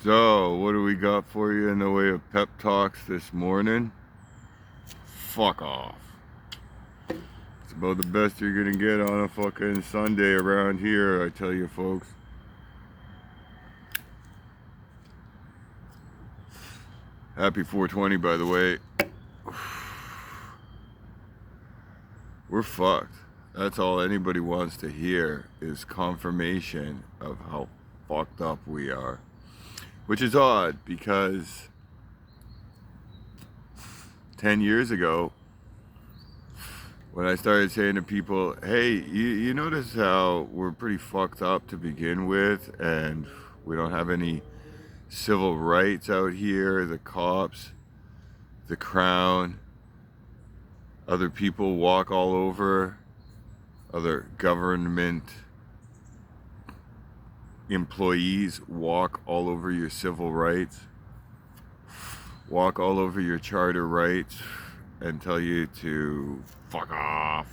So, what do we got for you in the way of pep talks this morning? Fuck off. It's about the best you're gonna get on a fucking Sunday around here, I tell you folks. Happy 420, by the way. We're fucked. That's all anybody wants to hear is confirmation of how fucked up we are. Which is odd because 10 years ago, when I started saying to people, hey, you notice how we're pretty fucked up to begin with and we don't have any civil rights out here, the cops, the crown, other people walk all over, other government employees walk all over your civil rights, walk all over your charter rights and tell you to fuck off.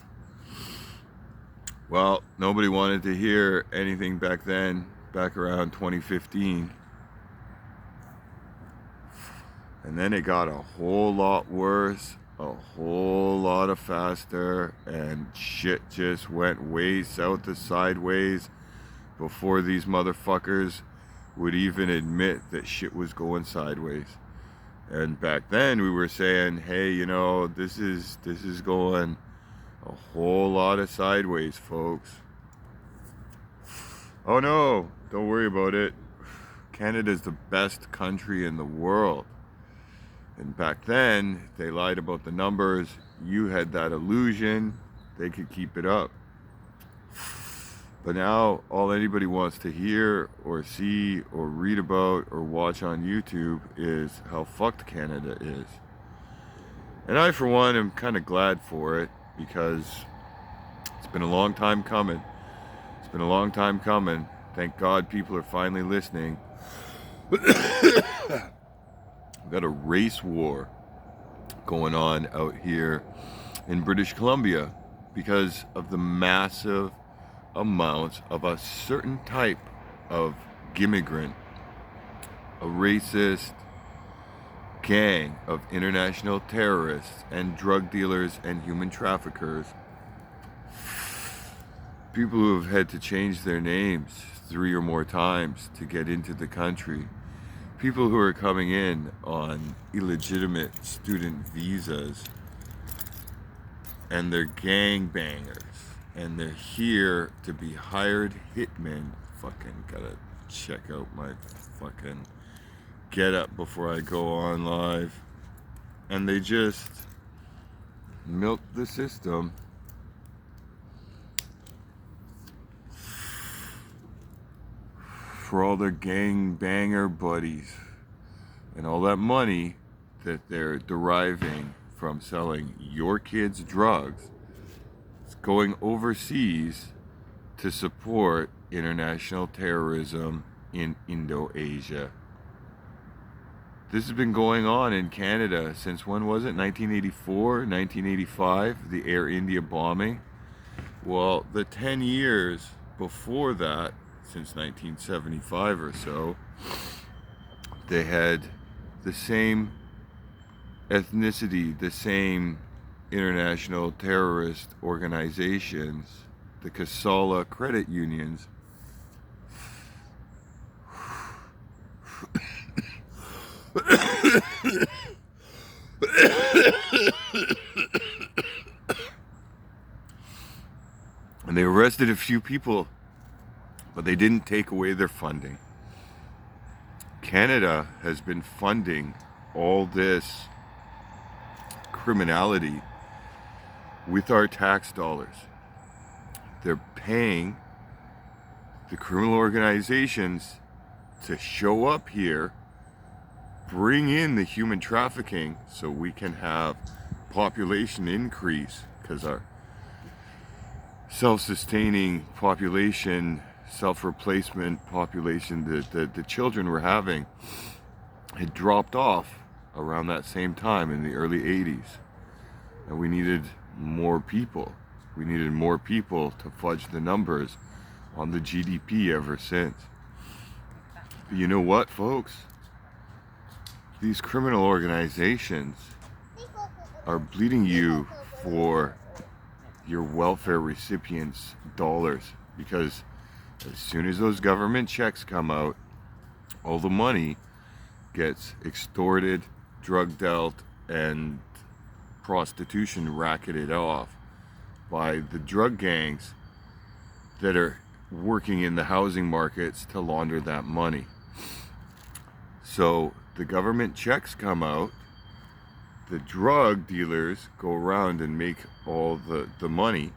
Well, nobody wanted to hear anything back then, back around 2015. And then it got a whole lot worse, a whole lot of faster, and shit just went way south to sideways before these motherfuckers would even admit that shit was going sideways. And back then we were saying, hey, this is going a whole lot of sideways, folks. Oh no, don't worry about it. Canada's the best country in the world. And back then, they lied about the numbers. You had that illusion. They could keep it up. But now, all anybody wants to hear or see or read about or watch on YouTube is how fucked Canada is. And I, for one, am kind of glad for it because it's been a long time coming. It's been a long time coming. Thank God people are finally listening. We've got a race war going on out here in British Columbia because of the massive amounts of a certain type of immigrant, a racist gang of international terrorists and drug dealers and human traffickers, people who have had to change their names 3 or more times to get into the country, people who are coming in on illegitimate student visas, and they're gangbangers, and they're here to be hired hitmen. Fucking gotta check out my fucking get up before I go on live. And they just milk the system for all their gangbanger buddies and all that money that they're deriving from selling your kids drugs. It's going overseas to support international terrorism in Indo-Asia. This has been going on in Canada since when was it? 1984, 1985, the Air India bombing. Well, the 10 years before that, since 1975 or so, they had the same ethnicity, the same international terrorist organizations, the Casala credit unions. And they arrested a few people, but they didn't take away their funding. Canada has been funding all this criminality with our tax dollars. They're paying the criminal organizations to show up here, bring in the human trafficking so we can have population increase, because our self-sustaining population, self-replacement population that the children were having had dropped off around that same time in the early 80s. And we needed more people. We needed more people to fudge the numbers on the GDP ever since. You know what, folks? These criminal organizations are bleeding you for your welfare recipients' dollars, because as soon as those government checks come out, all the money gets extorted, drug dealt, and prostitution racketed off by the drug gangs that are working in the housing markets to launder that money. So the government checks come out, the drug dealers go around and make all the money.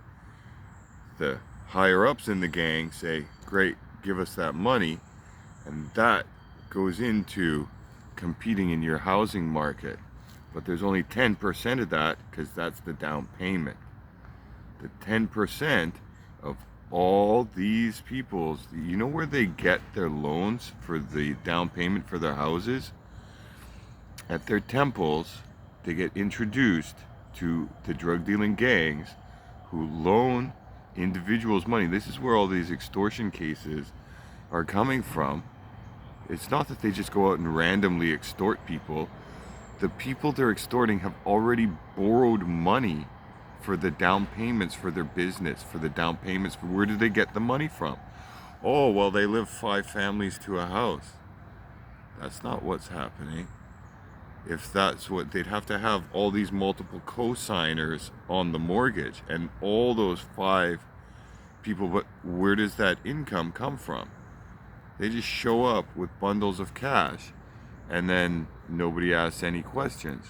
The higher ups in the gang say, great, give us that money, and that goes into competing in your housing market. But there's only 10% of that, because that's the down payment. The 10% of all these people's, you know where they get their loans for the down payment for their houses? At their temples. They get introduced to the drug dealing gangs who loan individuals money. This is where all these extortion cases are coming from. It's not that they just go out and randomly extort people. The people they're extorting have already borrowed money for the down payments for their business, for the down payments. For where do they get the money from? Oh, well, they live 5 families to a house. That's not what's happening. If that's what, they'd have to have all these multiple co-signers on the mortgage and all those 5 people. But where does that income come from? They just show up with bundles of cash and then nobody asks any questions.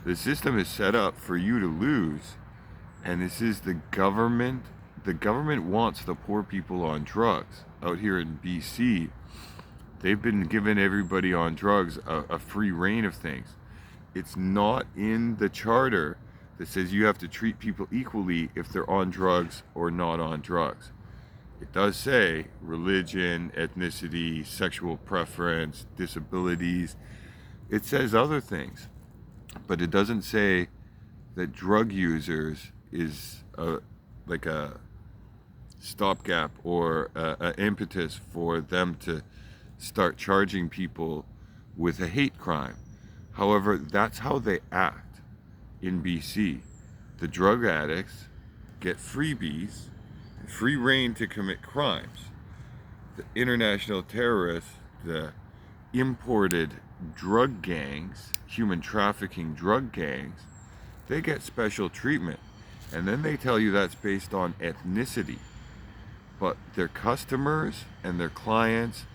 The system is set up for you to lose, and this is the government. The government wants the poor people on drugs. Out here in BC, they've been giving everybody on drugs a free reign of things. It's not in the charter that says you have to treat people equally if they're on drugs or not on drugs. It does say religion, ethnicity, sexual preference, disabilities. It says other things, but it doesn't say that drug users is like a stopgap or an impetus for them to start charging people with a hate crime. However, that's how they act in BC. The drug addicts get freebies, free reign to commit crimes. The international terrorists, the imported drug gangs, human trafficking drug gangs, they get special treatment. And then they tell you that's based on ethnicity. But their customers and their clients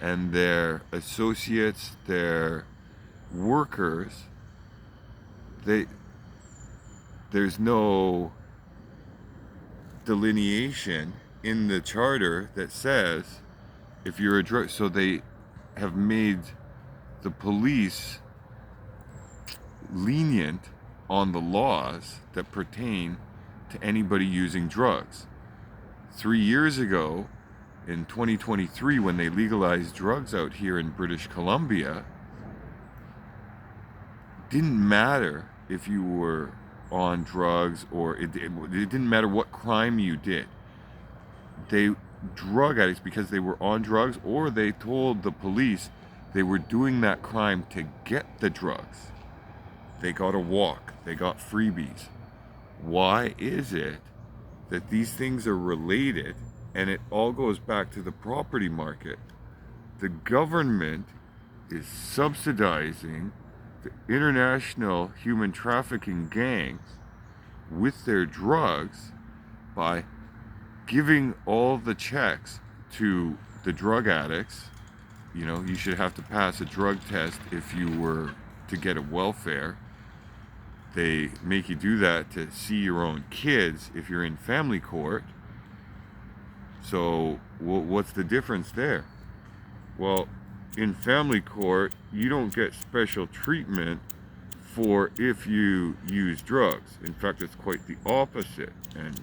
and their associates, their workers, there's no delineation in the charter that says if you're a drug. So they have made the police lenient on the laws that pertain to anybody using drugs. 3 years ago, in 2023, when they legalized drugs out here in British Columbia, didn't matter if you were on drugs or it didn't matter what crime you did. They drug addicts, because they were on drugs or they told the police they were doing that crime to get the drugs, they got a walk, they got freebies. Why is it that these things are related? And it all goes back to the property market. The government is subsidizing the international human trafficking gangs with their drugs by giving all the checks to the drug addicts. You know, you should have to pass a drug test if you were to get a welfare. They make you do that to see your own kids if you're in family court. So what's the difference there? Well, in family court, you don't get special treatment for if you use drugs. In fact, it's quite the opposite. And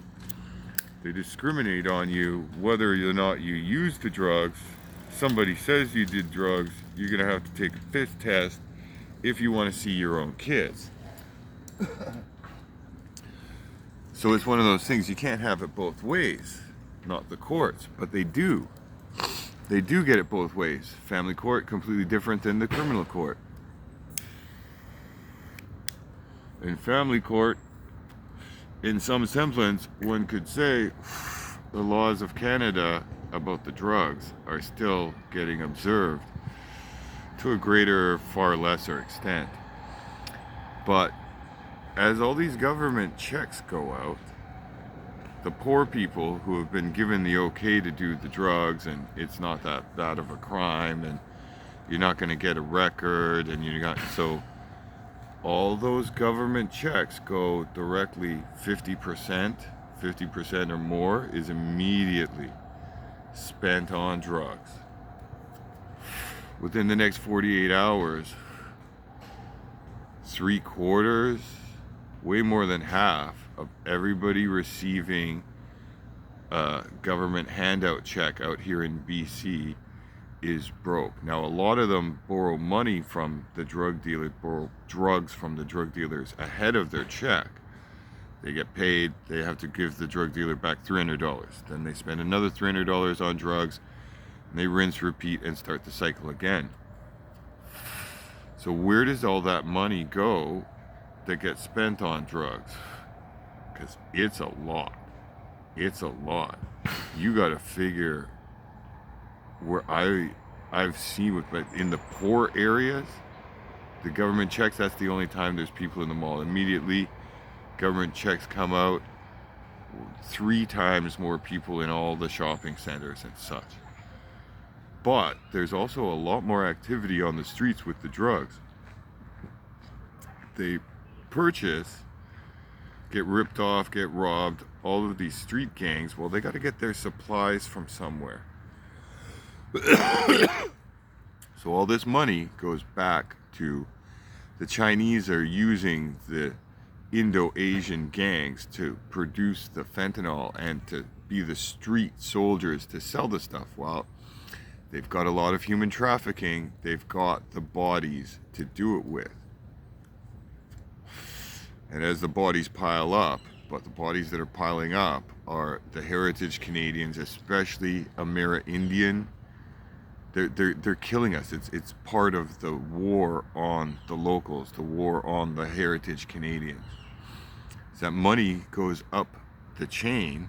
they discriminate on you whether or not you use the drugs. Somebody says you did drugs, you're going to have to take a fifth test if you want to see your own kids. So it's one of those things, you can't have it both ways. Not the courts, but they do. they do get it both ways. Family court, completely different than the criminal court. In family court, in some semblance, one could say the laws of Canada about the drugs are still getting observed to a greater, far lesser extent. But as all these government checks go out, the poor people who have been given the okay to do the drugs, and it's not that bad of a crime, and you're not going to get a record, and you got so all those government checks go directly 50% or more is immediately spent on drugs. Within the next 48 hours, 3/4, way more than half of everybody receiving a government handout check out here in BC is broke. Now, a lot of them borrow money from the drug dealer, borrow drugs from the drug dealers ahead of their check. They get paid, they have to give the drug dealer back $300. Then they spend another $300 on drugs, and they rinse, repeat, and start the cycle again. So where does all that money go that gets spent on drugs? Because it's a lot. It's a lot. You got to figure where I've seen with, but in the poor areas, the government checks, that's the only time there's people in the mall. Immediately, government checks come out, 3 times more people in all the shopping centers and such. But there's also a lot more activity on the streets with the drugs. They purchase, get ripped off, get robbed, all of these street gangs, well, they got to get their supplies from somewhere. So all this money goes back to the Chinese are using the Indo-Asian gangs to produce the fentanyl and to be the street soldiers to sell the stuff. Well, they've got a lot of human trafficking. They've got the bodies to do it with. And as the bodies pile up, but the bodies that are piling up are the heritage Canadians, especially Amerindian. They're killing us. It's part of the war on the locals, the war on the heritage Canadians. So that money goes up the chain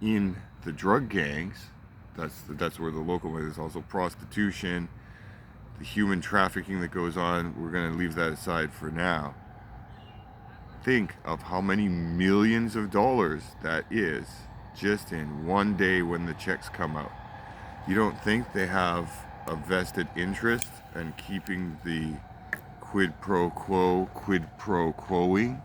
in the drug gangs. That's where the local is. There's also prostitution, the human trafficking that goes on. We're going to leave that aside for now. Think of how many millions of dollars that is just in one day when the checks come out. You don't think they have a vested interest in keeping the quid pro quoing?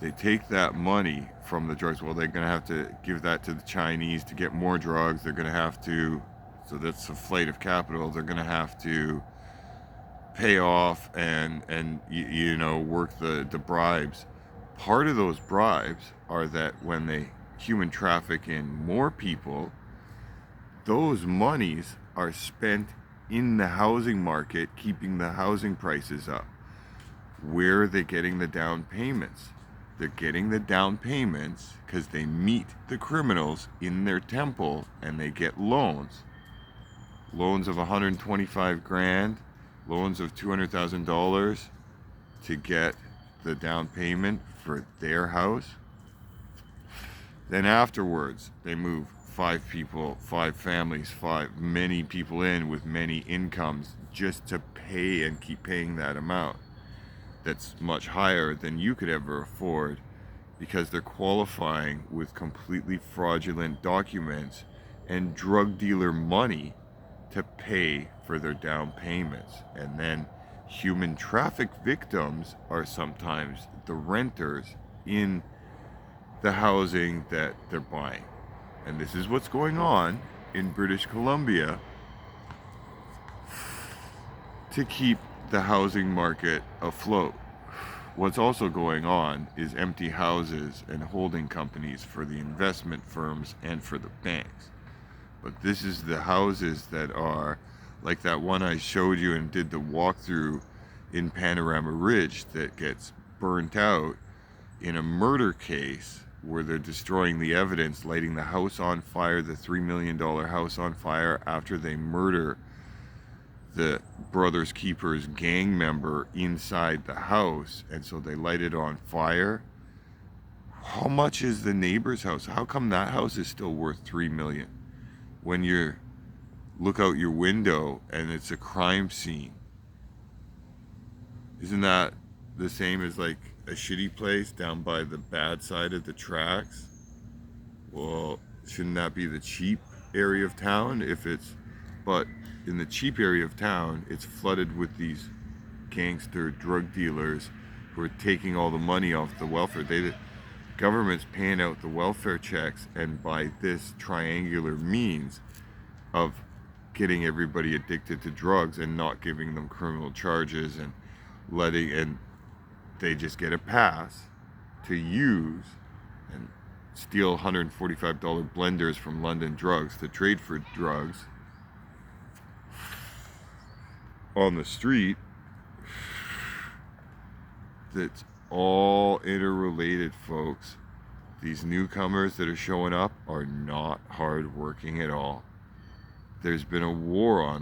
They take that money from the drugs. Well, they're going to have to give that to the Chinese to get more drugs. They're going to have to, so that's a flight of capital. They're going to have to pay off and work the bribes. Part of those bribes are that when they human traffic in more people, those monies are spent in the housing market, keeping the housing prices up. Where are they getting the down payments? They're getting the down payments because they meet the criminals in their temple and they get loans. Loans of $125,000, loans of $200,000 to get the down payment for their house. Then afterwards, they move 5 people, 5 families, many people in with many incomes just to pay and keep paying that amount. That's much higher than you could ever afford because they're qualifying with completely fraudulent documents and drug dealer money to pay for their down payments. And then human traffic victims are sometimes the renters in the housing that they're buying. And this is what's going on in British Columbia to keep the housing market afloat. What's also going on is empty houses and holding companies for the investment firms and for the banks. But this is the houses that are like that one I showed you and did the walkthrough in Panorama Ridge that gets burnt out in a murder case where they're destroying the evidence, lighting the house on fire, the $3 million house on fire, after they murder the Brothers Keepers gang member inside the house. And so they light it on fire. How much is the neighbor's house? How come that house is still worth $3 million when you look out your window and it's a crime scene? Isn't that the same as like a shitty place down by the bad side of the tracks? Well, shouldn't that be the cheap area of town? But in the cheap area of town, it's flooded with these gangster drug dealers who are taking all the money off the welfare. The government's paying out the welfare checks, and by this triangular means of getting everybody addicted to drugs and not giving them criminal charges and they just get a pass to use and steal $145 blenders from London Drugs to trade for drugs on the street. That's all interrelated, folks. These newcomers that are showing up are not hardworking at all. There's been a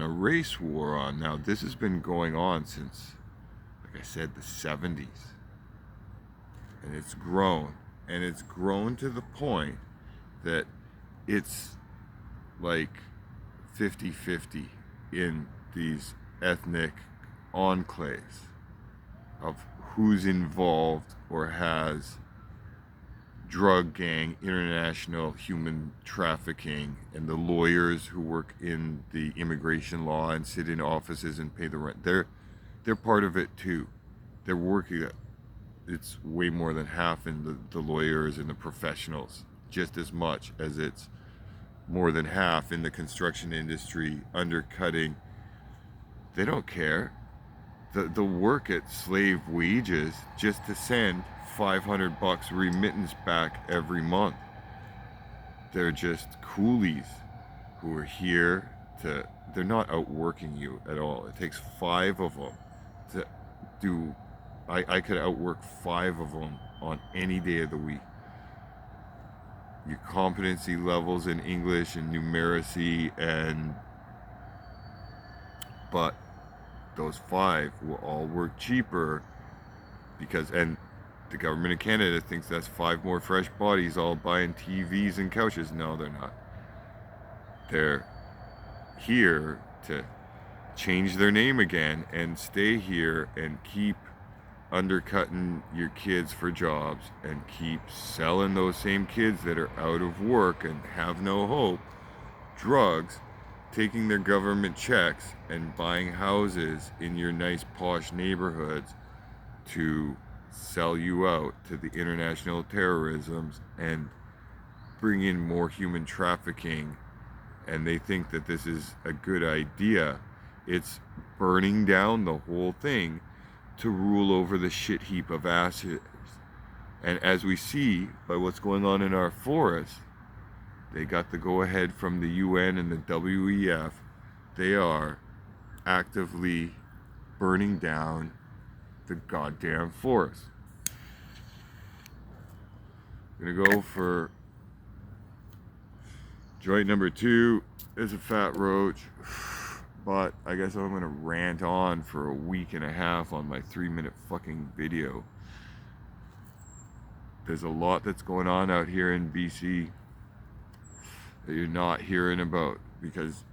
race war on. Now, this has been going on since, like I said, the 70s. And it's grown. And it's grown to the point that it's like 50-50 in these ethnic enclaves of who's involved or has drug gang, international human trafficking, and the lawyers who work in the immigration law and sit in offices and pay the rent. They're part of it too. They're working it. It's way more than half in the lawyers and the professionals, just as much as it's more than half in the construction industry, undercutting. They don't care. The work at slave wages just to send $500 remittance back every month. They're just coolies who are here they're not outworking you at all. It takes 5 of them to do. I could outwork 5 of them on any day of the week. Your competency levels in English and numeracy but those 5 will all work cheaper and the government of Canada thinks that's 5 more fresh bodies all buying TVs and couches. No, they're not. They're here to change their name again and stay here and keep undercutting your kids for jobs and keep selling those same kids that are out of work and have no hope drugs, taking their government checks and buying houses in your nice posh neighborhoods to sell you out to the international terrorisms and bring in more human trafficking. And they think that this is a good idea. It's burning down the whole thing to rule over the shit heap of ashes. And as we see by what's going on in our forests, they got the go-ahead from the UN and the WEF. They are actively burning down the goddamn forest. I'm gonna go for joint number 2. It's a fat roach, but I guess I'm gonna rant on for a week and a half on my 3-minute fucking video. There's a lot that's going on out here in BC that you're not hearing about, because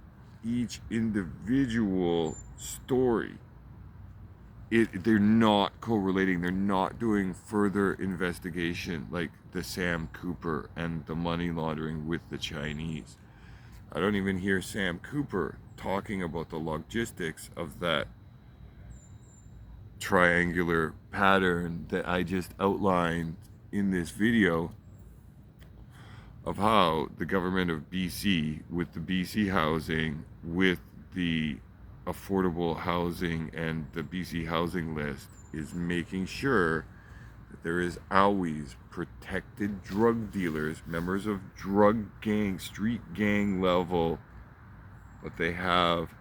each individual story, they're not correlating. They're not doing further investigation like the Sam Cooper and the money laundering with the Chinese. I don't even hear Sam Cooper talking about the logistics of that triangular pattern that I just outlined in this video, of how the government of BC, with the BC housing, with the affordable housing and the BC housing list, is making sure that there is always protected drug dealers, members of drug gang, street gang level, but they have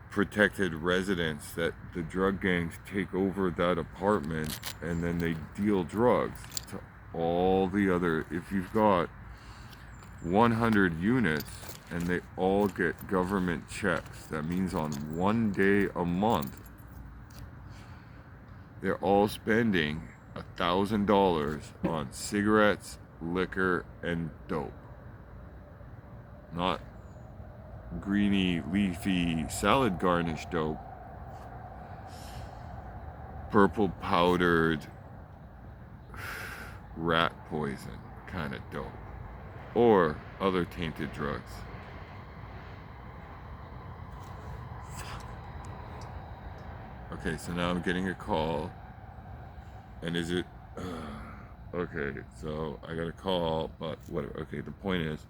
protected residents that the drug gangs take over that apartment and then they deal drugs to all the other, if you've got 100 units and they all get government checks, that means on one day a month, they're all spending $1,000 on cigarettes, liquor, and dope. Not greeny, leafy, salad garnish dope. Purple powdered rat poison kind of dope. Or other tainted drugs. Okay, so now I'm getting a call. And is it... okay, so I got a call, but whatever. Okay, the point is,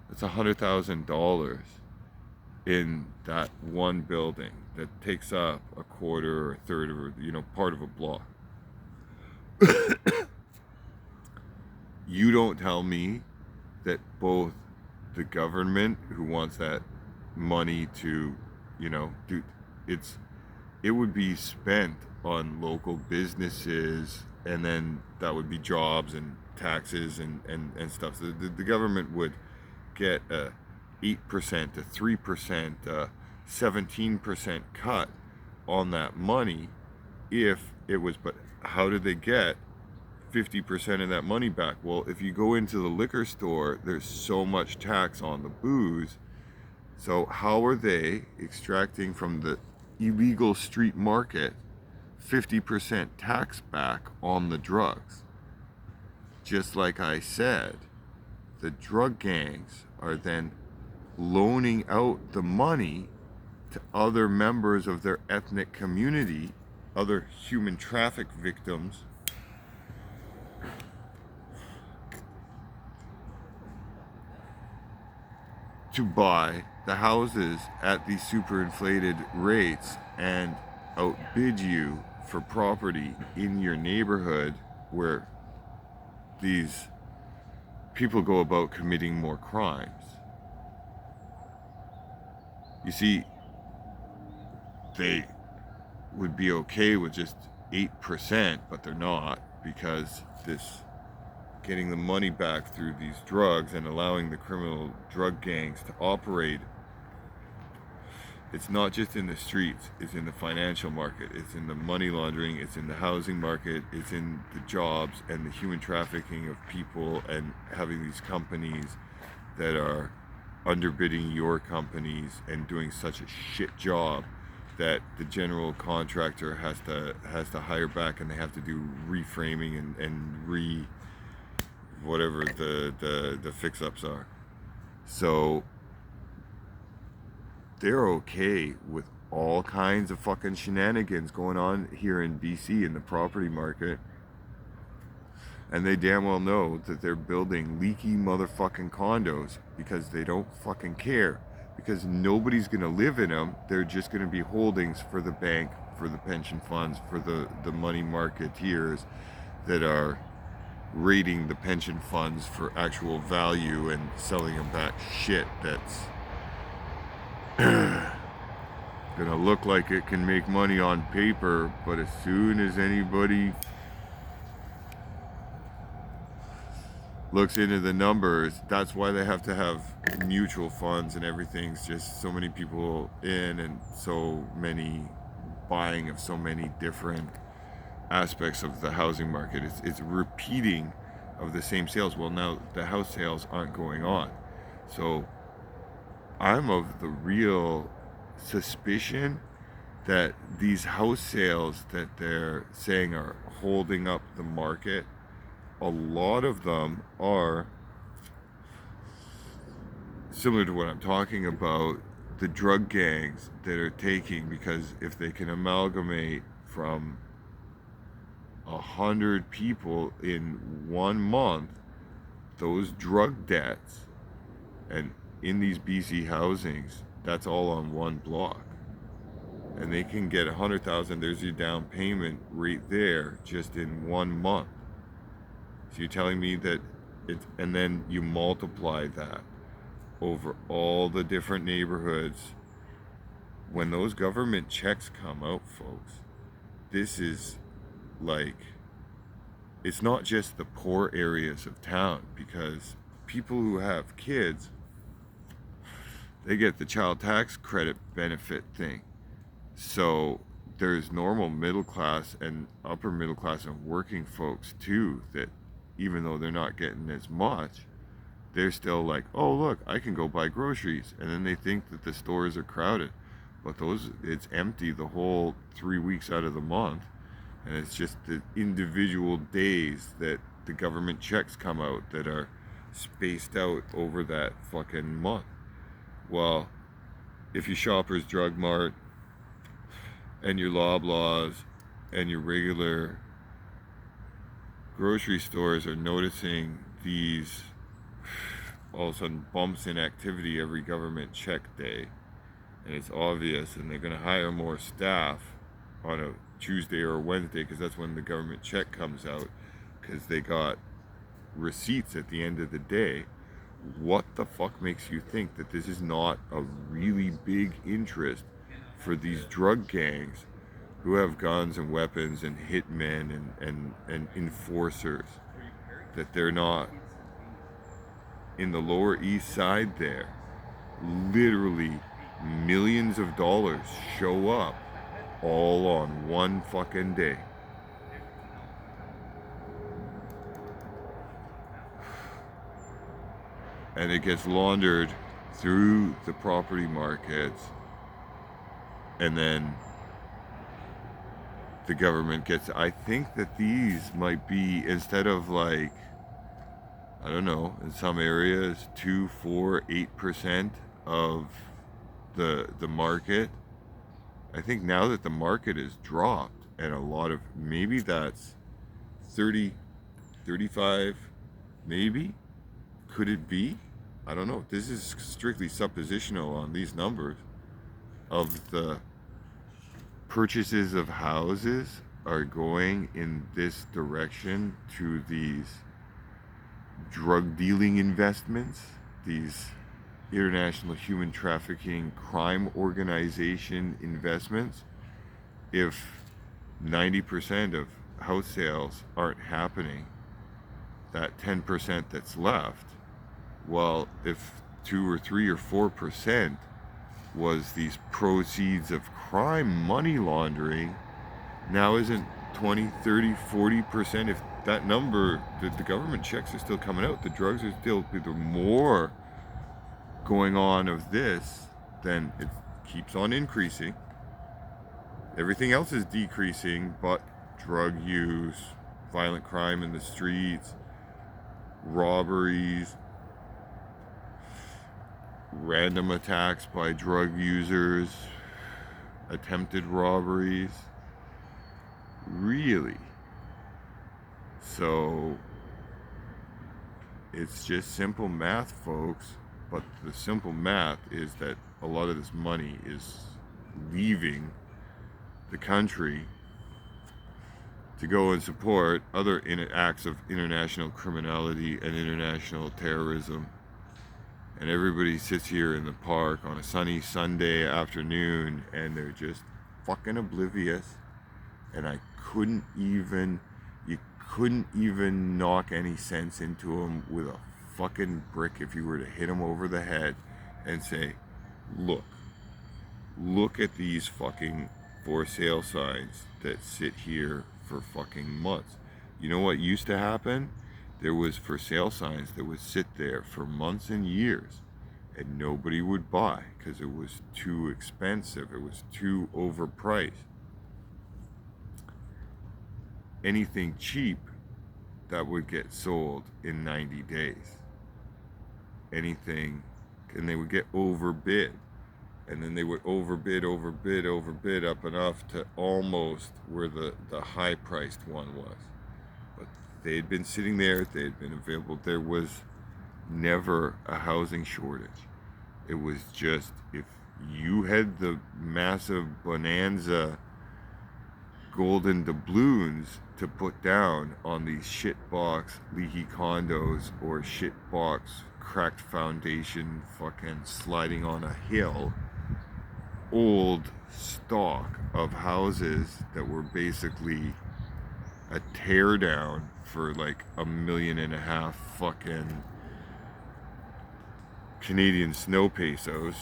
it's $100,000 in that one building that takes up a quarter or a third of a, part of a block. You don't tell me that both the government, who wants that money to, do, it would be spent on local businesses, and then that would be jobs and taxes and stuff. So the government would get a 8%, a 3%, a 17% cut on that money if it was, but how did they get 50% of that money back? Well, if you go into the liquor store, there's so much tax on the booze. So how are they extracting from the illegal street market 50% tax back on the drugs? Just like I said, the drug gangs are then loaning out the money to other members of their ethnic community, other human traffic victims, to buy the houses at these super inflated rates and outbid you for property in your neighborhood where these people go about committing more crimes. You see, they would be okay with just 8%, but they're not, because this getting the money back through these drugs and allowing the criminal drug gangs to operate, it's not just in the streets, it's in the financial market, it's in the money laundering, it's in the housing market, it's in the jobs and the human trafficking of people, and having these companies that are underbidding your companies and doing such a shit job that the general contractor has to hire back, and they have to do reframing and whatever the fix-ups are. So they're okay with all kinds of fucking shenanigans going on here in BC in the property market, and they damn well know that they're building leaky motherfucking condos because they don't fucking care, because nobody's gonna live in them. They're just gonna be holdings for the bank, for the pension funds, for the money marketeers that are rating the pension funds for actual value and selling them back shit that's gonna look like it can make money on paper, but as soon as anybody looks into the numbers, that's why they have to have mutual funds, and everything's just so many people in and so many buying of so many different aspects of the housing market. It's repeating of the same sales. Well, now the house sales aren't going on, so I'm of the real suspicion that these house sales that they're saying are holding up the market, a lot of them are similar to what I'm talking about, the drug gangs that are taking, because if they can amalgamate from 100 people in 1 month, those drug debts, and in these BC housings, that's all on one block, and they can get 100,000. There's your down payment right there, just in 1 month. So you're telling me that it's, and then you multiply that over all the different neighborhoods. When those government checks come out, folks, this is like it's not just the poor areas of town, because people who have kids, they get the child tax credit benefit thing. So there's normal middle class and upper middle class and working folks too, that even though they're not getting as much, they're still like, oh look, I can go buy groceries. And then they think that the stores are crowded, but it's empty the whole 3 weeks out of the month. And it's just the individual days that the government checks come out that are spaced out over that fucking month. Well, if your Shoppers Drug Mart and your Loblaws and your regular grocery stores are noticing these all of a sudden bumps in activity every government check day, and it's obvious, and they're going to hire more staff on a Tuesday or a Wednesday, because that's when the government check comes out, because they got receipts at the end of the day. What the fuck makes you think that this is not a really big interest for these drug gangs who have guns and weapons and hitmen and enforcers, that they're not in the Lower East Side there? Literally millions of dollars show up all on one fucking day. And it gets laundered through the property markets, and then the government gets, I think that these might be, instead of like, I don't know, in some areas 2, 4, 8% of the market. I think now that the market has dropped, and a lot of, maybe that's 30, 35, maybe. Could it be? I don't know. This is strictly suppositional on these numbers. Of the purchases of houses are going in this direction to these drug dealing investments, these international human trafficking crime organization investments. If 90% of house sales aren't happening, that 10% that's left, well, if 2 or 3 or 4% was these proceeds of crime money laundering, now isn't 20, 30, 40%, if that number, the government checks are still coming out, the drugs are still, the more going on of this, then it keeps on increasing. Everything else is decreasing, but drug use, violent crime in the streets, robberies, random attacks by drug users, attempted robberies. Really? So it's just simple math, folks. But the simple math is that a lot of this money is leaving the country to go and support other acts of international criminality and international terrorism. And everybody sits here in the park on a sunny Sunday afternoon, and they're just fucking oblivious. And you couldn't even knock any sense into them with a fucking brick if you were to hit them over the head and say, look at these fucking for sale signs that sit here for fucking months. You know what used to happen? There was for sale signs that would sit there for months and years, and nobody would buy because it was too expensive, it was too overpriced. Anything cheap that would get sold in 90 days. Anything, and they would get overbid, and then they would overbid up enough to almost where the high priced one was. But they had been sitting there, they had been available. There was never a housing shortage. It was just, if you had the massive bonanza golden doubloons to put down on these shitbox leaky condos or shitbox cracked foundation fucking sliding on a hill old stock of houses that were basically a tear down for like $1.5 million fucking Canadian snow pesos.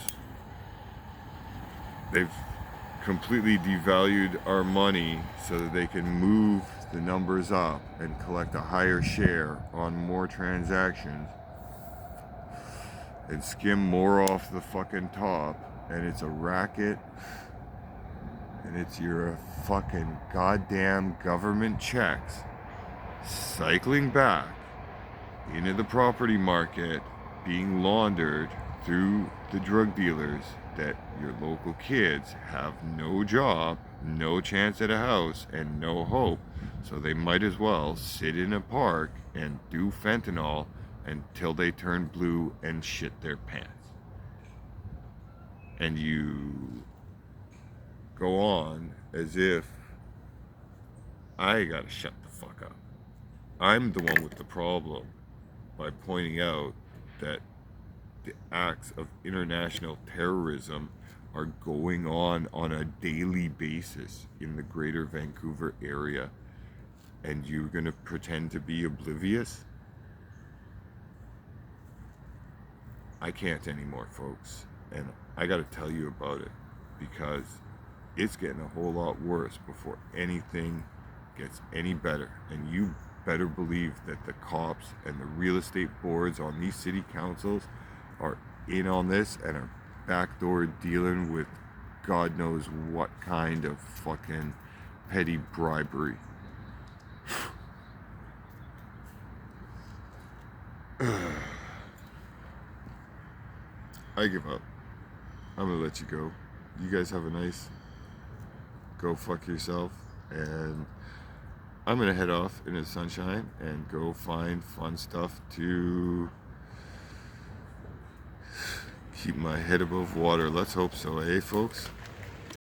They've completely devalued our money so that they can move the numbers up and collect a higher share on more transactions and skim more off the fucking top. And it's a racket, and it's your fucking goddamn government checks cycling back into the property market, being laundered through the drug dealers, that your local kids have no job, no chance at a house, and no hope. So they might as well sit in a park and do fentanyl until they turn blue and shit their pants. And you go on as if I gotta shut the fuck up. I'm the one with the problem by pointing out that the acts of international terrorism are going on a daily basis in the greater Vancouver area, and you're going to pretend to be oblivious? I can't anymore, folks, and I got to tell you about it, because it's getting a whole lot worse before anything gets any better. And you better believe that the cops and the real estate boards on these city councils are in on this and are backdoor dealing with God knows what kind of fucking petty bribery. I give up. I'm gonna let you go. You guys have a nice go fuck yourself, and I'm gonna head off into the sunshine and go find fun stuff to keep my head above water. Let's hope so, eh, folks?